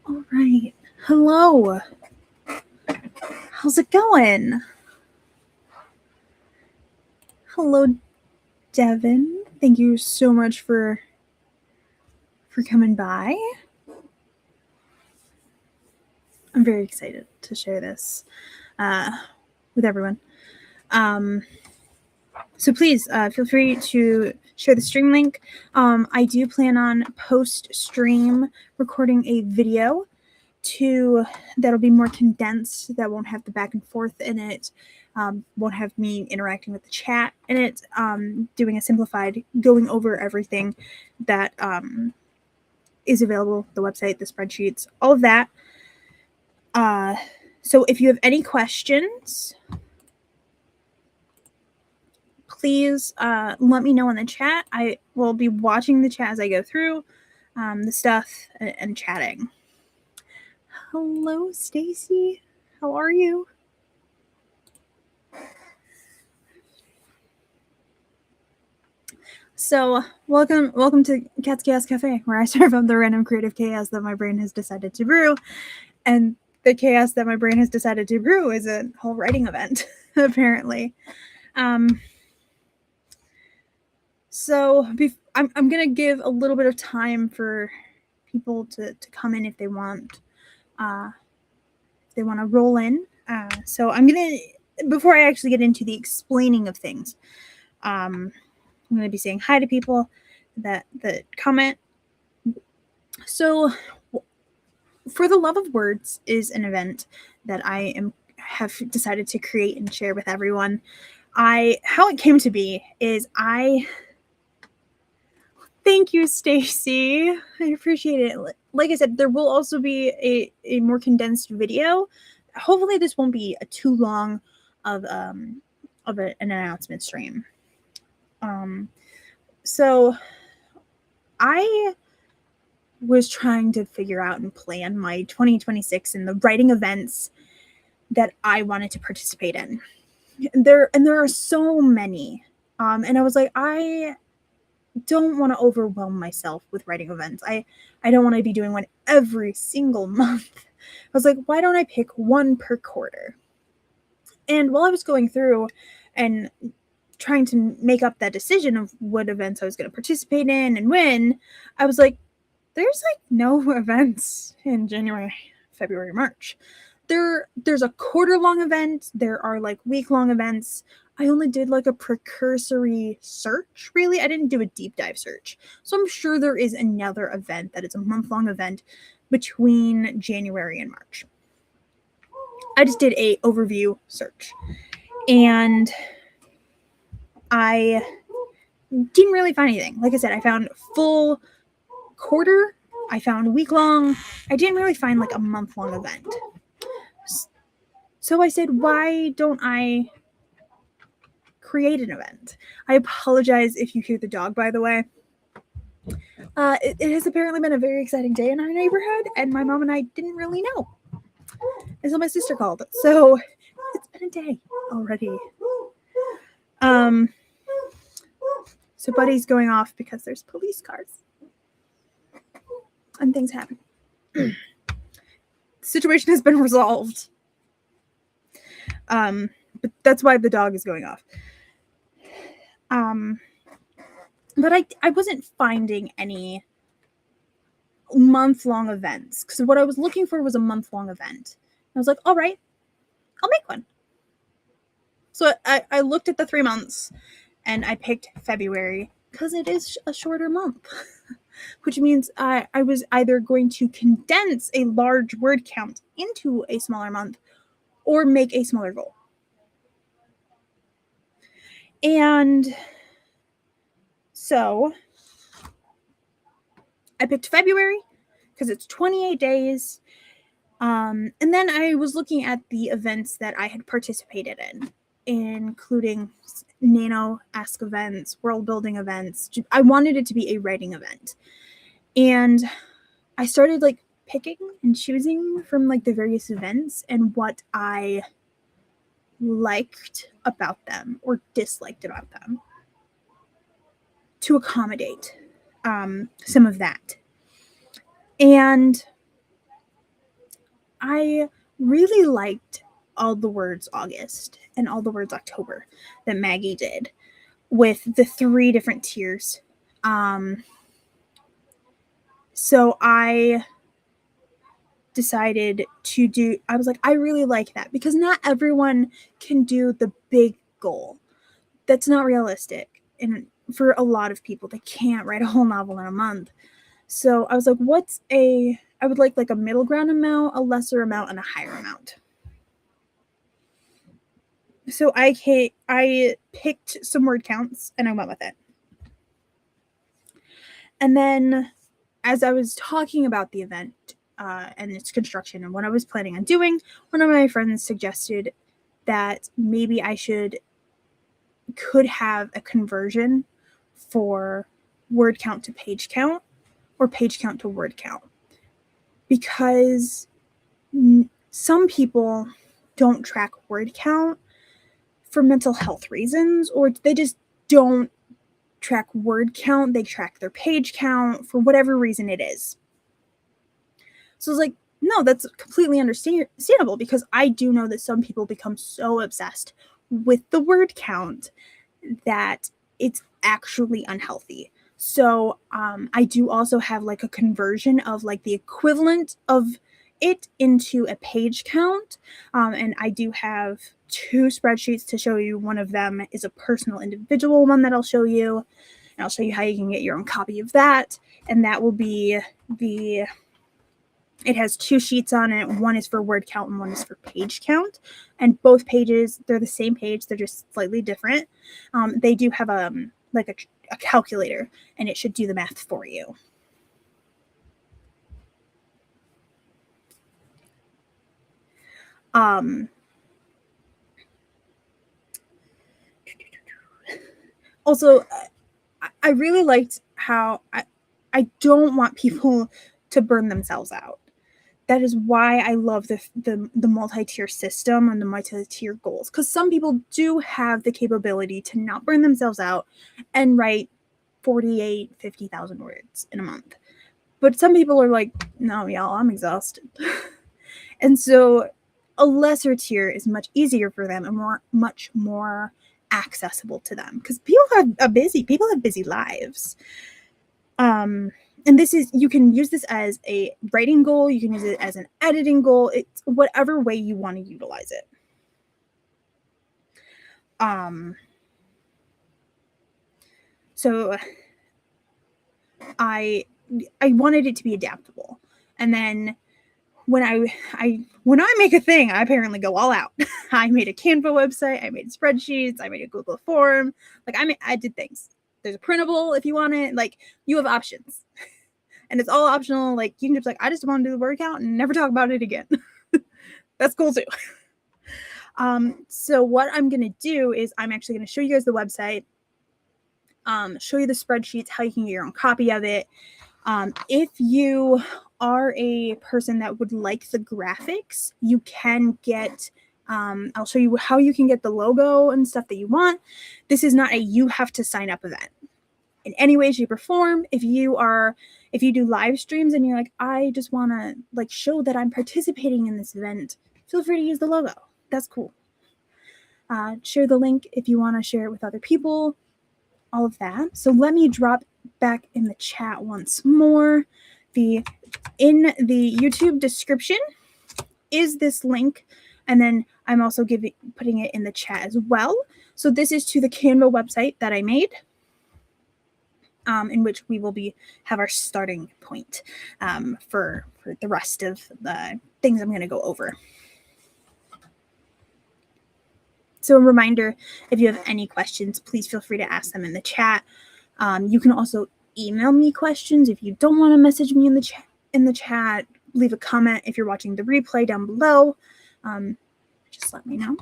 All right. Hello. How's it going? Hello, Devin. Thank you so much for coming by. I'm very excited to share this with everyone. So please feel free to share the stream link. I do plan on post-stream recording a video that'll be more condensed, that won't have the back and forth in it, won't have me interacting with the chat in it, doing a simplified, going over everything that is available, the website, the spreadsheets, all of that. So if you have any questions, please let me know in the chat. I will be watching the chat as I go through the stuff and chatting. Hello, Stacy. How are you? So welcome to Cat's Chaos Cafe, where I serve up the random creative chaos that my brain has decided to brew. And the chaos that my brain has decided to brew is a whole writing event, apparently. So I'm going to give a little bit of time for people to come in if they want. They want to roll in. So I'm going to, before I actually get into the explaining of things, I'm going to be saying hi to people that comment. So For the Love of Words is an event that I have decided to create and share with everyone. How it came to be is thank you, Stacy. I appreciate it. Like I said, there will also be a more condensed video. Hopefully this won't be too long of an announcement stream. So I was trying to figure out and plan my 2026 and the writing events that I wanted to participate in. There are so many. And I was like, I don't want to overwhelm myself with writing events. I don't want to be doing one every single month. I was like, why don't I pick one per quarter? And while I was going through and trying to make up that decision of what events I was going to participate in and when, I was like, there's like no events in January, February, March. There's a quarter-long event. There are like week-long events. I only did like a precursory search, really. I didn't do a deep dive search. So I'm sure there is another event that is a month-long event between January and March. I just did a overview search. And I didn't really find anything. Like I said, I found full quarter. I found week-long. I didn't really find like a month-long event. So I said, why don't I create an event? I apologize if you hear the dog, by the way. It has apparently been a very exciting day in our neighborhood, and my mom and I didn't really know until my sister called. So it's been a day already. So Buddy's going off because there's police cars and things happen. The situation has been resolved. But that's why the dog is going off. But I wasn't finding any month-long events, because what I was looking for was a month-long event. I was like, all right, I'll make one. So I looked at the 3 months, and I picked February, because it is a shorter month, which means I was either going to condense a large word count into a smaller month, or make a smaller goal. And so I picked February because it's 28 days. And then I was looking at the events that I had participated in, including Nano-esque events, world building events. I wanted it to be a writing event. And I started like picking and choosing from like the various events and what I liked about them or disliked about them to accommodate some of that. And I really liked all the words August and all the words October that Maggie did with the 3 different tiers. So I decided to do, I was like, I really like that because not everyone can do the big goal. That's not realistic. And for a lot of people, they can't write a whole novel in a month. So I was like, I would like a middle ground amount, a lesser amount, and a higher amount. So I picked some word counts and I went with it. And then as I was talking about the event and its construction and what I was planning on doing, one of my friends suggested that maybe I could have a conversion for word count to page count or page count to word count. Because some people don't track word count for mental health reasons, or they just don't track word count. They track their page count for whatever reason it is. So I was like, no, that's completely understandable because I do know that some people become so obsessed with the word count that it's actually unhealthy. So I do also have like a conversion of like the equivalent of it into a page count. And I do have 2 spreadsheets to show you. One of them is a personal individual one that I'll show you. And I'll show you how you can get your own copy of that. And that will be it has 2 sheets on it. One is for word count and one is for page count. And both pages, they're the same page. They're just slightly different. They do have like a calculator, and it should do the math for you. Also, I really liked how I don't want people to burn themselves out. That is why I love the multi-tier system and the multi-tier goals, because some people do have the capability to not burn themselves out and write 48, 50,000 words in a month. But some people are like, no, y'all, I'm exhausted. And so a lesser tier is much easier for them and much more accessible to them because people have busy lives. And you can use this as a writing goal. You can use it as an editing goal. It's whatever way you want to utilize it. So I wanted it to be adaptable. And then when I make a thing, I apparently go all out. I made a Canva website. I made spreadsheets. I made a Google form. Like I did things. There's a printable if you want it. Like you have options. And it's all optional. Like you can just I just want to do the word count and never talk about it again. That's cool too. So what I'm going to do is I'm actually going to show you guys the website, show you the spreadsheets, how you can get your own copy of it. If you are a person that would like the graphics, you can get, I'll show you how you can get the logo and stuff that you want. This is not a you have to sign up event. In any way, shape, or form, if you do live streams and you're like, I just want to show that I'm participating in this event, feel free to use the logo. That's cool. Share the link if you want to share it with other people, all of that. So let me drop back in the chat once more. In the YouTube description is this link, and then I'm also putting it in the chat as well. So this is to the Canva website that I made, in which we will have our starting point for the rest of the things I'm going to go over. So a reminder, if you have any questions, please feel free to ask them in the chat. You can also email me questions if you don't want to message me in the chat. Leave a comment if you're watching the replay down below. Just let me know.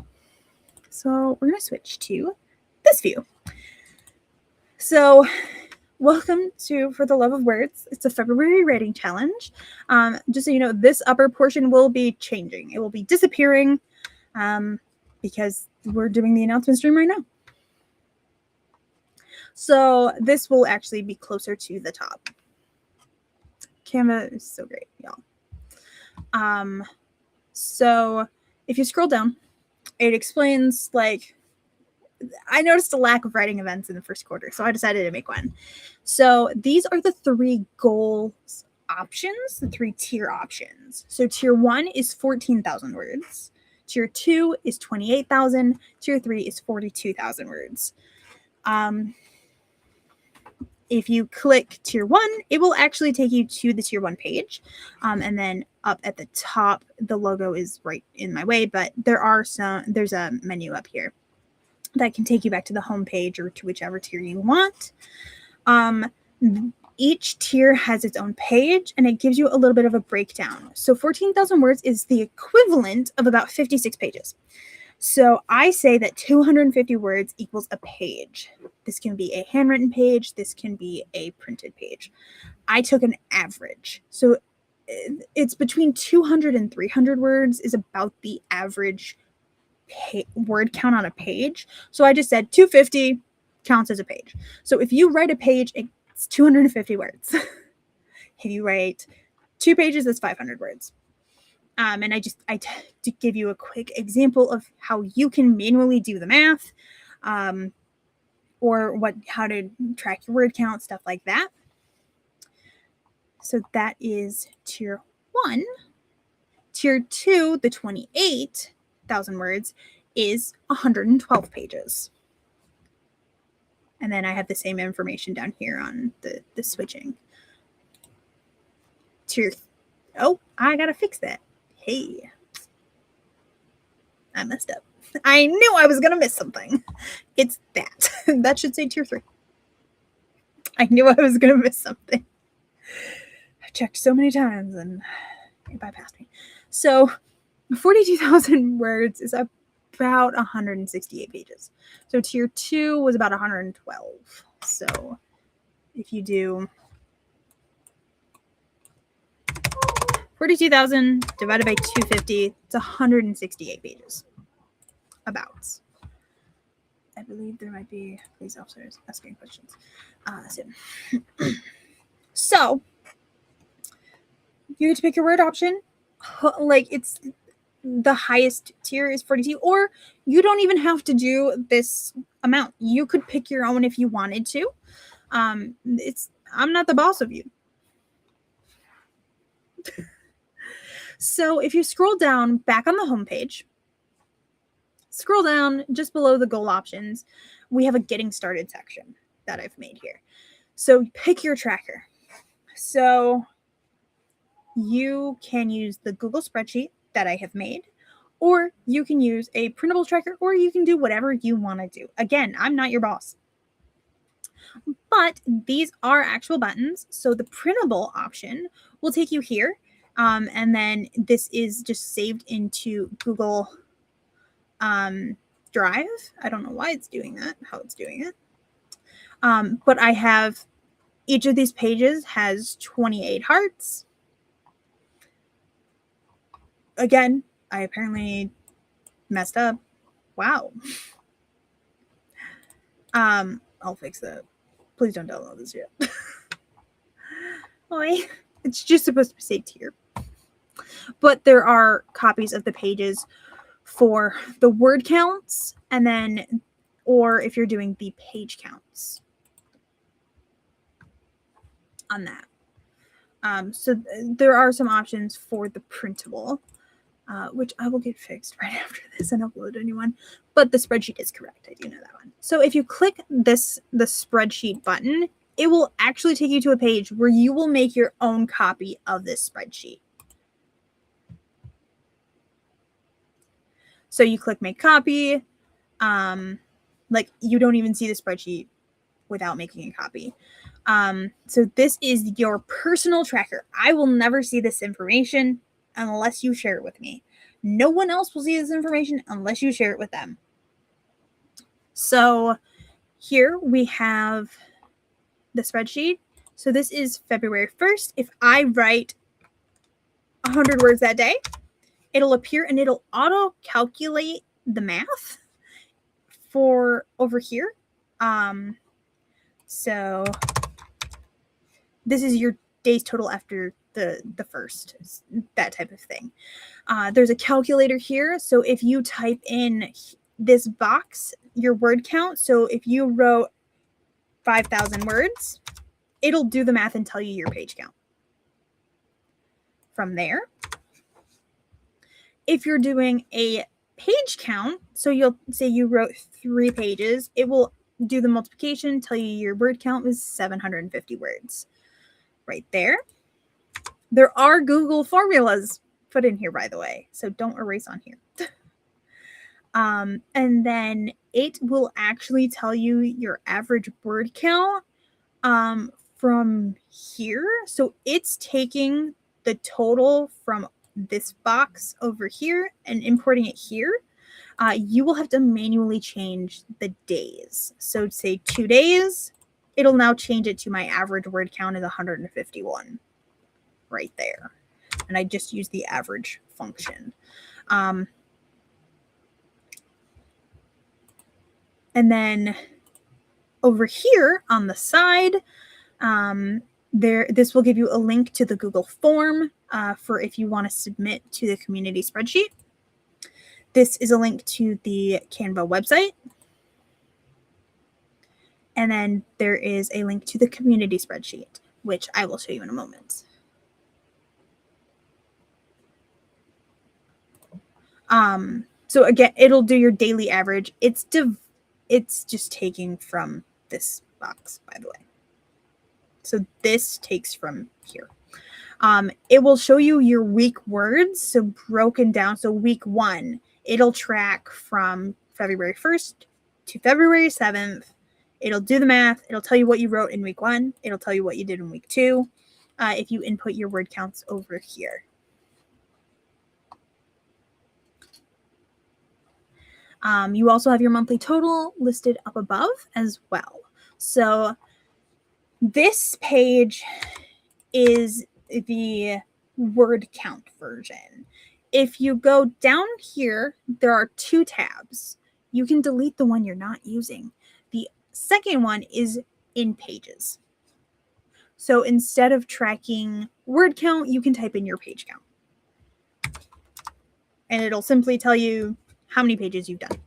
So we're going to switch to this view. So welcome to For the Love of Words. It's a February writing challenge. Just so you know, this upper portion will be changing. It will be disappearing because we're doing the announcement stream right now. So this will actually be closer to the top. Canva is so great, y'all. So if you scroll down, it explains, like, I noticed a lack of writing events in the first quarter, so I decided to make one. So these are the 3 goals options, the 3 tier options. So tier 1 is 14,000 words. Tier 2 is 28,000. Tier 3 is 42,000 words. If you click tier 1, it will actually take you to the tier 1 page. And then up at the top, the logo is right in my way, but there's a menu up here that can take you back to the home page or to whichever tier you want. Each tier has its own page, and it gives you a little bit of a breakdown. So 14,000 words is the equivalent of about 56 pages. So I say that 250 words equals a page. This can be a handwritten page. This can be a printed page. I took an average. So it's between 200 and 300 words is about the average word count on a page. So I just said 250 counts as a page. So if you write a page, it's 250 words. If you write 2 pages, that's 500 words. And to give you a quick example of how you can manually do the math, or how to track your word count, stuff like that. So that is tier 1. Tier 2, the 28,000 words, is 112 pages. And then I have the same information down here on the switching. I gotta fix that. Hey, I messed up. I knew I was gonna miss something. It's that. That should say tier 3. I knew I was gonna miss something. I checked so many times and it bypassed me. So 42,000 words is about 168 pages. So tier 2 was about 112. So if you do 42,000 divided by 250, it's 168 pages. About. I believe there might be police officers asking questions. So you get to pick your word option. Like, it's the highest tier is 42, or you don't even have to do this amount. You could pick your own if you wanted to. I'm not the boss of you. So if you scroll down back on the homepage, scroll down just below the goal options, we have a getting started section that I've made here. So pick your tracker. So you can use the Google spreadsheet that I have made, or you can use a printable tracker, or you can do whatever you want to do. Again, I'm not your boss. But these are actual buttons. So the printable option will take you here. And then this is just saved into Google Drive. I don't know why it's doing that, how it's doing it. But I have, each of these pages has 28 hearts. Again, I apparently messed up. Wow. I'll fix that. Please don't download this yet. Boy, it's just supposed to say tier. But there are copies of the pages for the word counts, and then, or if you're doing the page counts on that. So there are some options for the printable, which I will get fixed right after this and upload a new one. But the spreadsheet is correct. I do know that one. So if you click the spreadsheet button, it will actually take you to a page where you will make your own copy of this spreadsheet. So you click make copy. Like, you don't even see the spreadsheet without making a copy. So this is your personal tracker. I will never see this information unless you share it with me. No one else will see this information unless you share it with them. So here we have the spreadsheet. So this is February 1st. If I write 100 words that day, it'll appear and it'll auto calculate the math for over here. So this is your days total after the first, that type of thing. There's a calculator here. So if you type in this box, your word count, so if you wrote 5,000 words, it'll do the math and tell you your page count. From there, if you're doing a page count, so you'll say you wrote 3 pages, it will do the multiplication, tell you your word count was 750 words. Right there. There are Google formulas put in here, by the way, so don't erase on here. And then it will actually tell you your average word count from here. So it's taking the total from this box over here and importing it here. You will have to manually change the days. So say 2 days, it'll now change it to my average word count is 151 right there. And I just use the average function. And then over here on the side, this will give you a link to the Google form for if you want to submit to the community spreadsheet. This is a link to the Canva website. And then there is a link to the community spreadsheet, which I will show you in a moment. So again, it'll do your daily average. It's just taking from this box, by the way. So this takes from here. It will show you your week words, so broken down. So week 1, it'll track from February 1st to February 7th. It'll do the math. It'll tell you what you wrote in week 1. It'll tell you what you did in week 2 if you input your word counts over here. You also have your monthly total listed up above as well. So this page is the word count version. If you go down here, there are 2 tabs. You can delete the one you're not using. The second one is in pages. So instead of tracking word count, you can type in your page count. And it'll simply tell you how many pages you've done.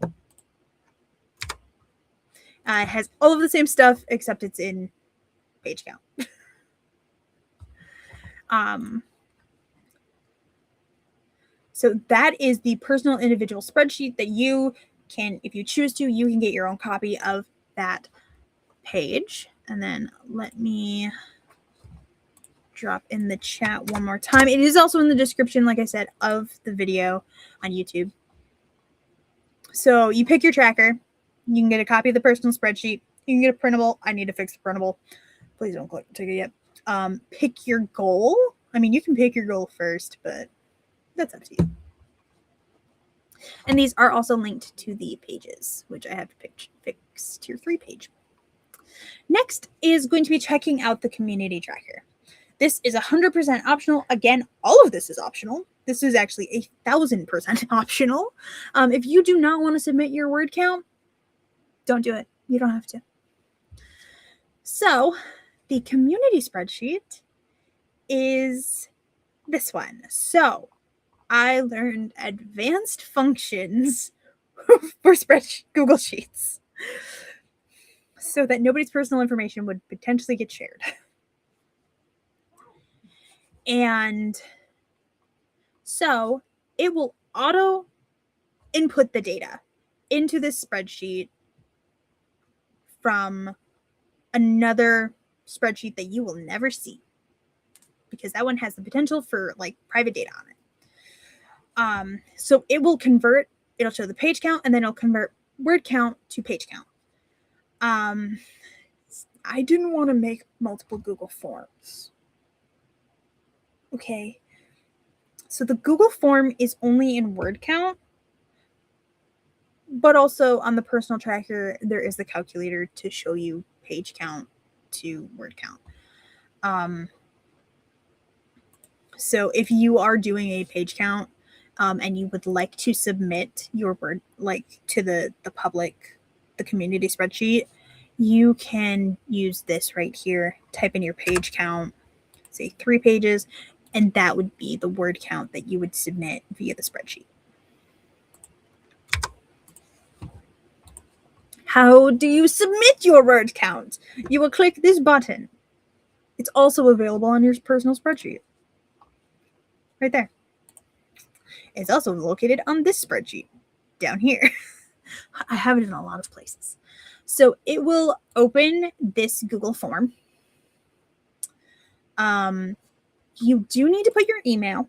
It has all of the same stuff, except it's in page count. So that is the personal individual spreadsheet that you can, if you choose to, you can get your own copy of that page. And then let me drop in the chat one more time. It is also in the description, like I said, of the video on YouTube. So you pick your tracker. You can get a copy of the personal spreadsheet. You can get a printable. I need to fix the printable. Please don't click ticket yet. Pick your goal. I mean, you can pick your goal first, but that's up to you. And these are also linked to the pages, which I have to fix tier 3 page. Next is going to be checking out the community tracker. This is 100% optional. Again, all of this is optional. This is actually 1,000% optional. If you do not want to submit your word count, don't do it. You don't have to. So the community spreadsheet is this one. So I learned advanced functions for Google Sheets so that nobody's personal information would potentially get shared. And so it will auto input the data into this spreadsheet from another spreadsheet that you will never see, because that one has the potential for like private data on it. So it will convert, it'll show the page count, and then it'll convert word count to page count. I didn't want to make multiple Google Forms. Okay. So the Google form is only in word count, but also on the personal tracker, there is the calculator to show you page count to word count. So if you are doing a page count and you would like to submit your word like to the public, the community spreadsheet, you can use this right here. Type in your page count, say 3 pages. And that would be the word count that you would submit via the spreadsheet. How do you submit your word count? You will click this button. It's also available on your personal spreadsheet. Right there. It's also located on this spreadsheet down here. I have it in a lot of places. So it will open this Google form. You do need to put your email,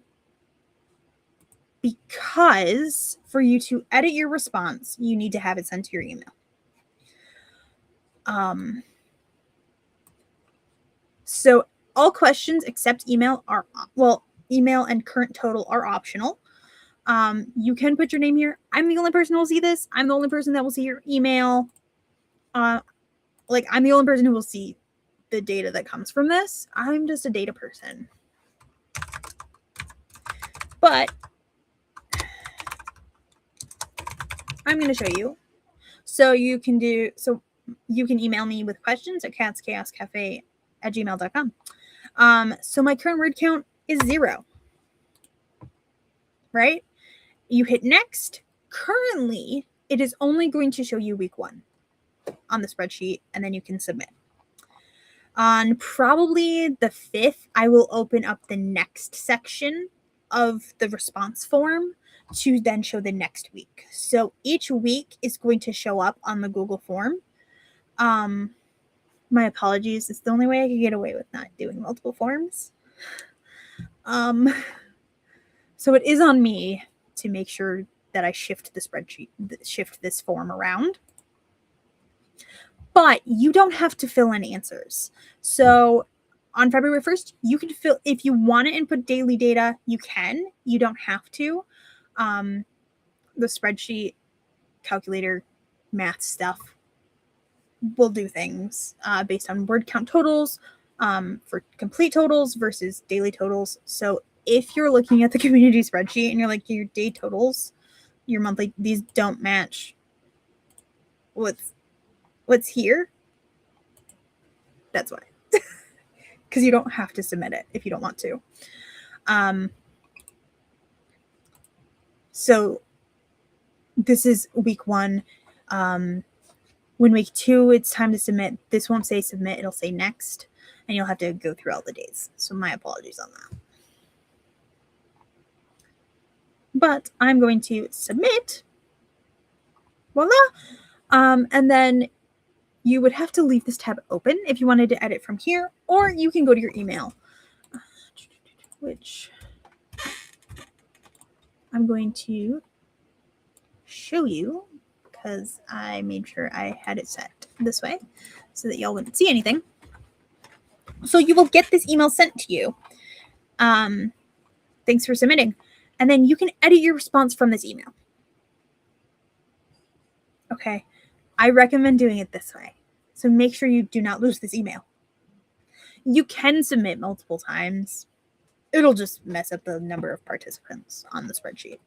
because for you to edit your response, you need to have it sent to your email. So all questions except email are, well, email and current total are optional. You can put your name here. I'm the only person who will see this. I'm the only person that will see your email. I'm the only person who will see the data that comes from this. I'm just a data person. But I'm going to show you. So you can email me with questions at catschaoscafe@gmail.com. So my current word count is 0. Right? You hit next. Currently, it is only going to show you week 1 on the spreadsheet, and then you can submit. On probably the 5th, I will open up the next section of the response form to then show the next week. So each week is going to show up on the Google form. My apologies. It's the only way I could get away with not doing multiple forms. So it is on me to make sure that I shift this form around. But you don't have to fill in answers. So on February 1st, you can fill, if you want to input daily data, you can. You don't have to. The spreadsheet, calculator, math stuff will do things based on word count totals for complete totals versus daily totals. So if you're looking at the community spreadsheet and you're like, your day totals, your monthly, these don't match what's here, that's why. Because you don't have to submit it if you don't want to. So this is week 1. When week 2, it's time to submit, this won't say submit, it'll say next, and you'll have to go through all the days. So my apologies on that. But I'm going to submit. Voila. And then you would have to leave this tab open if you wanted to edit from here, or you can go to your email, which I'm going to show you because I made sure I had it set this way so that y'all wouldn't see anything. So you will get this email sent to you. Thanks for submitting. And then you can edit your response from this email. Okay. I recommend doing it this way. So make sure you do not lose this email. You can submit multiple times. It'll just mess up the number of participants on the spreadsheet.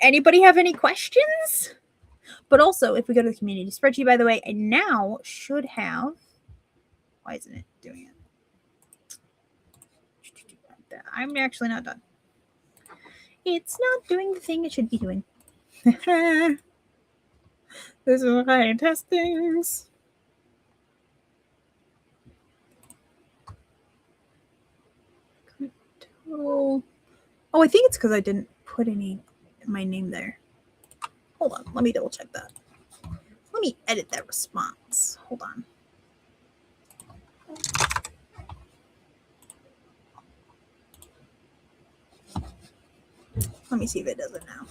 Anybody have any questions? But also, if we go to the community spreadsheet, by the way, I now should have... Why isn't it doing it? I'm actually not done. It's not doing the thing it should be doing. This is why I test things. Oh, I think it's because I didn't put my name there. Hold on, let me double check that. Let me edit that response. Hold on. Let me see if it does it now.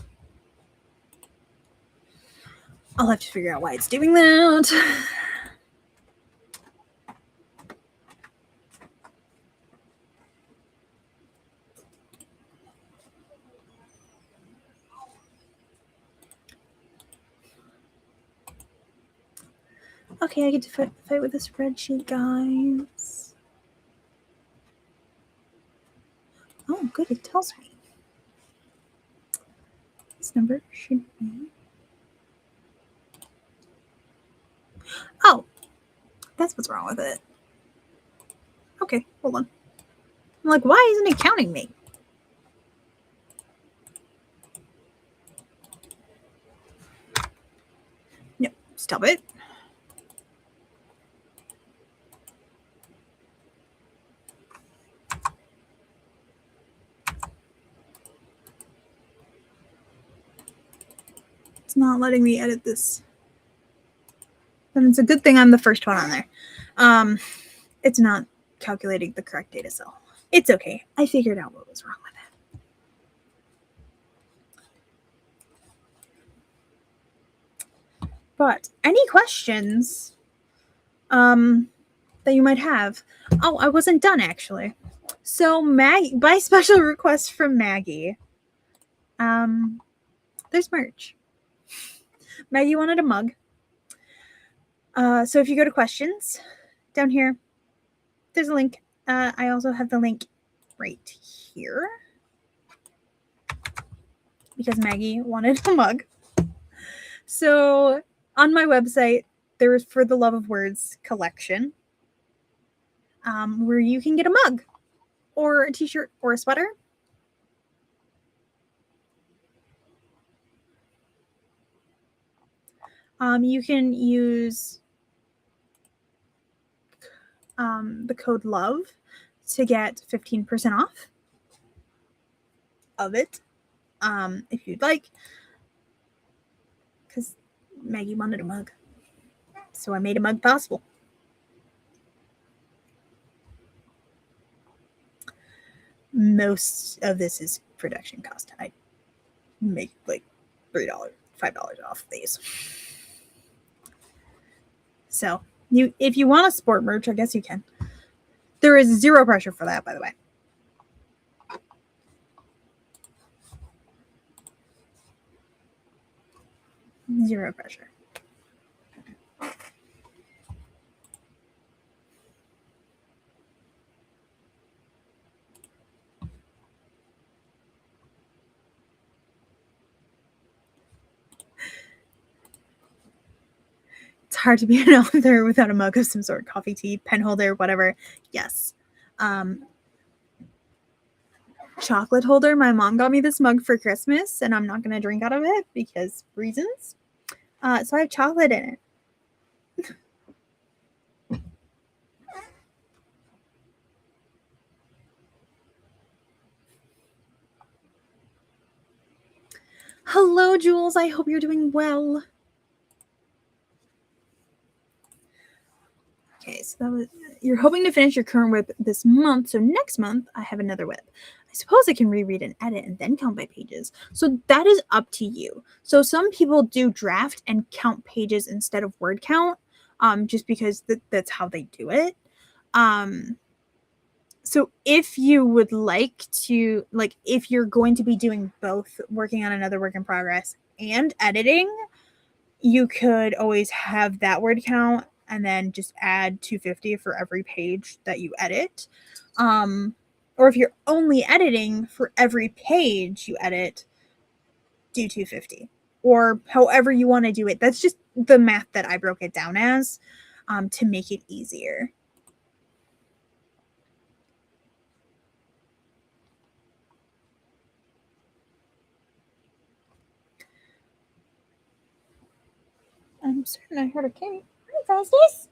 I'll have to figure out why it's doing that. Okay, I get to fight with the spreadsheet, guys. Oh, good, it tells me. This number should be... Oh, That's what's wrong with it. Okay, hold on. I'm like, why isn't it counting me? No, stop it. It's not letting me edit this. And it's a good thing I'm the first one on there. It's not calculating the correct data cell. It's okay. I figured out what was wrong with it. But any questions that you might have? Oh, I wasn't done actually. So Maggie, by special request from Maggie, there's merch. Maggie wanted a mug. So if you go to questions down here, there's a link. I also have the link right here because Maggie wanted a mug. So on my website, there is For the Love of Words collection, where you can get a mug or a t-shirt or a sweater. You can use the code LOVE to get 15% off of it, if you'd like, because Maggie wanted a mug, so I made a mug possible. Most of this is production cost. I make like $3, $5 off these. So if you want to support merch, I guess you can. There is zero pressure for that, by the way. Zero pressure. It's hard to be an author without a mug of some sort, coffee, tea, pen holder, whatever. Yes. Chocolate holder. My mom got me this mug for Christmas, and I'm not going to drink out of it because reasons. So I have chocolate in it. Hello, Jules. I hope you're doing well. Okay, so that was, you're hoping to finish your current WIP this month. So next month, I have another WIP. I suppose I can reread and edit and then count by pages. So that is up to you. So some people do draft and count pages instead of word count, just because that's how they do it. So if you would like to, like, if you're going to be doing both, working on another work in progress and editing, you could always have that word count and then just add 250 for every page that you edit. Or if you're only editing, for every page you edit, do 250. Or however you want to do it. That's just the math that I broke it down as, to make it easier. I'm certain I heard a cat. Hi, Festus.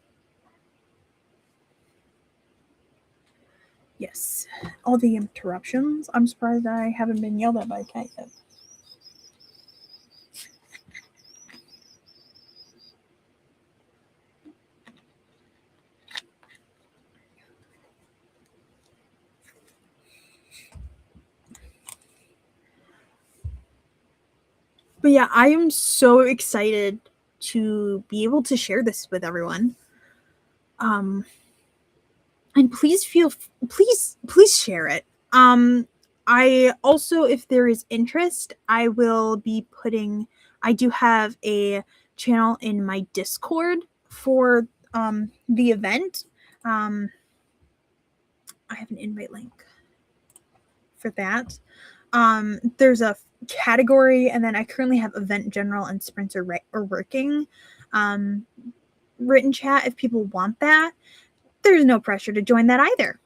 Yes, all the interruptions. I'm surprised I haven't been yelled at by a cat yet. But yeah, I am so excited to be able to share this with everyone. And please share it. I also, if there is interest, I will be putting, I do have a channel in my Discord for the event. I have an invite link for that. There's a category, and then I currently have event general and sprints are working. written chat if people want that. There's no pressure to join that either.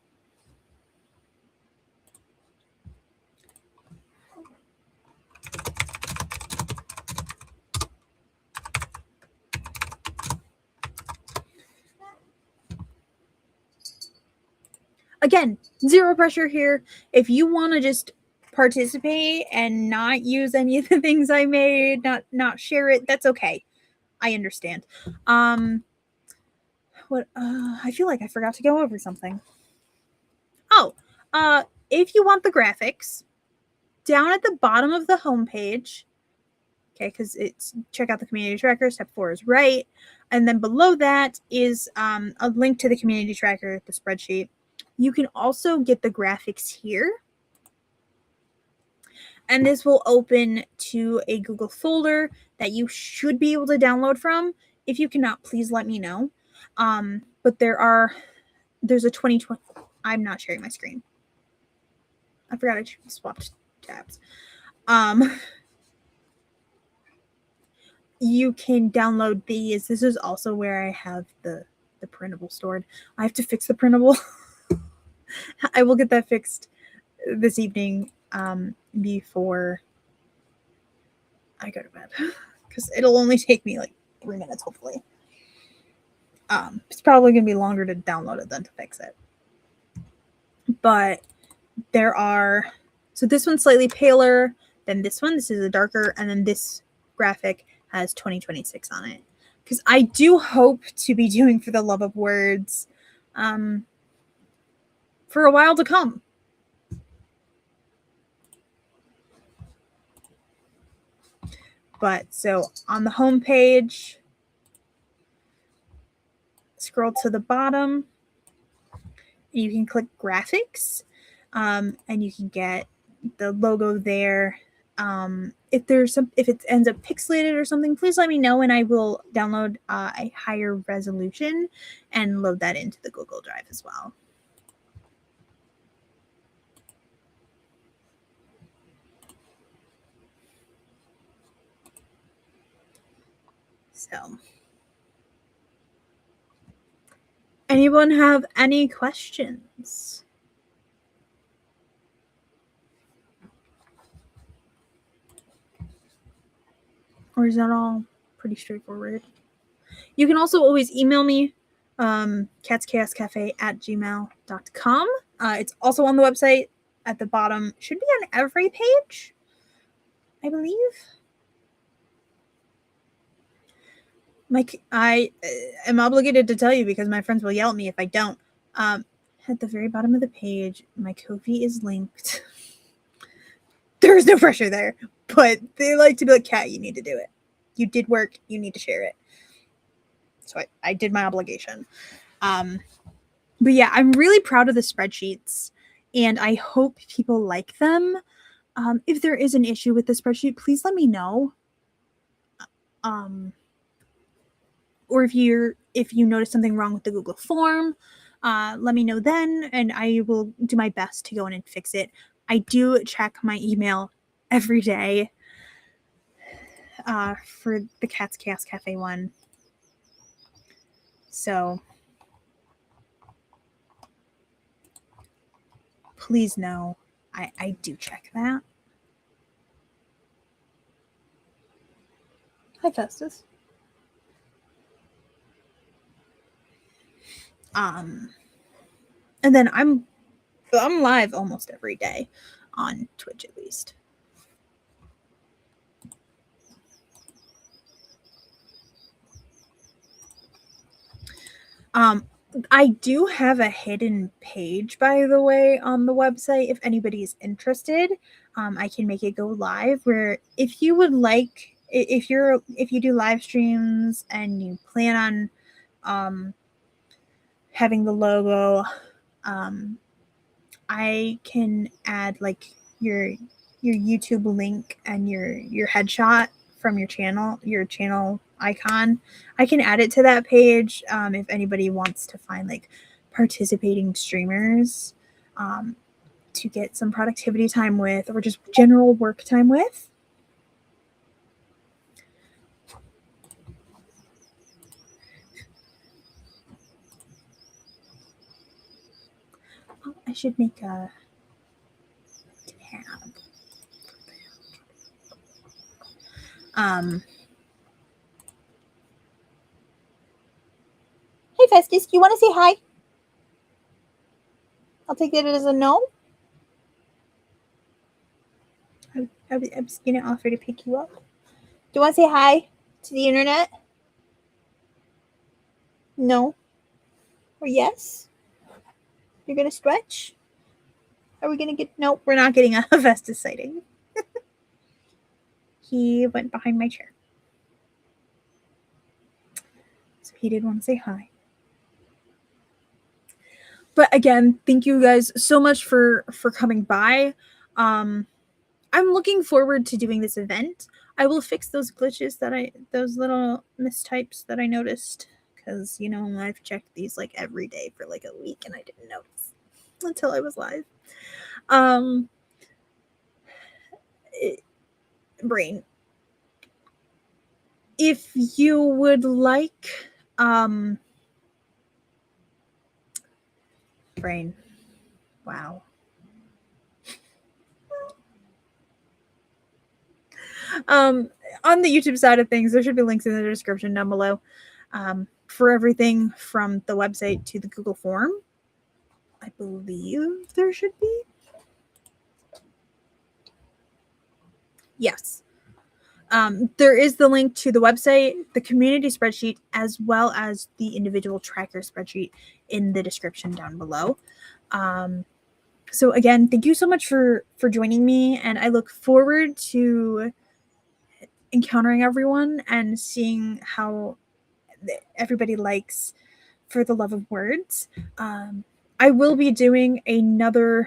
Again, zero pressure here. If you want to just participate and not use any of the things I made, not share it, that's okay. I understand. What I feel like I forgot to go over something. Oh, if you want the graphics, down at the bottom of the homepage, okay, because it's check out the community tracker, step 4 is right, and then below that is a link to the community tracker, the spreadsheet. You can also get the graphics here, and this will open to a Google folder that you should be able to download from. If you cannot, please let me know. But there's a 2020. I'm not sharing my screen. I forgot I swapped tabs. You can download these. This is also where I have the printable stored. I have to fix the printable. I will get that fixed this evening before I go to bed, because it'll only take me like 3 minutes, hopefully. It's probably going to be longer to download it than to fix it. But so this one's slightly paler than this one. This is a darker, and then this graphic has 2026 on it. Because I do hope to be doing For the Love of Words for a while to come. But so on the home page, scroll to the bottom, you can click graphics, and you can get the logo there. If it ends up pixelated or something, please let me know, and I will download a higher resolution and load that into the Google Drive as well. So, anyone have any questions? Or is that all pretty straightforward? You can also always email me, catschaoscafe@gmail.com. It's also on the website at the bottom. Should be on every page, I believe. I am obligated to tell you because my friends will yell at me if I don't. At the very bottom of the page, my Ko-fi is linked. There is no pressure there, but they like to be like, Kat, you need to do it. You did work. You need to share it. So I did my obligation. But yeah, I'm really proud of the spreadsheets, and I hope people like them. If there is an issue with the spreadsheet, please let me know. Or if you notice something wrong with the Google form, let me know then, and I will do my best to go in and fix it. I do check my email every day for the Cat's Chaos Cafe one. So please know I do check that. Hi, Festus. And then I'm live almost every day on Twitch, at least. I do have a hidden page, by the way, on the website. If anybody's interested, I can make it go live. Where if you would like, if you do live streams and you plan on having the logo, I can add like your YouTube link and your headshot from your channel icon. I can add it to that page if anybody wants to find like participating streamers to get some productivity time with, or just general work time with. I should make a tab. Hey Festus, do you want to say hi? I'll take that as a no. I was going to offer to pick you up. Do you want to say hi to the internet? No. Or yes? You're going to stretch? Are we going to get... Nope, we're not getting a Festus sighting. He went behind my chair. So he did want to say hi. But again, thank you guys so much for coming by. I'm looking forward to doing this event. I will fix those glitches those little mistypes that I noticed, because I've checked these like every day for like a week and I didn't notice until I was live. Brain, if you would like, brain, wow. On the YouTube side of things, there should be links in the description down below for everything from the website to the Google form. I believe there should be. Yes. There is the link to the website, the community spreadsheet, as well as the individual tracker spreadsheet in the description down below. So again, thank you so much for joining me, and I look forward to encountering everyone and seeing how everybody likes For the Love of Words. I will be doing it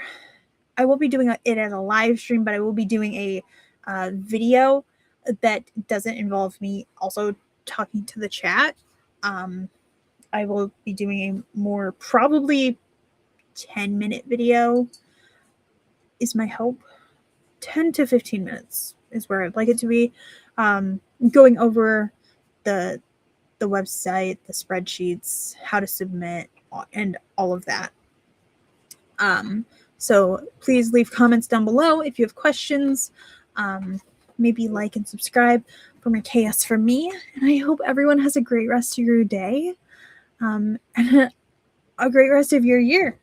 as a live stream, but I will be doing a video that doesn't involve me also talking to the chat. I will be doing a more probably 10-minute video is my hope. 10 to 15 minutes is where I'd like it to be. Going over the website, the spreadsheets, how to submit, and all of that. So please leave comments down below if you have questions. Maybe like and subscribe for more chaos from me. And I hope everyone has a great rest of your day and a great rest of your year.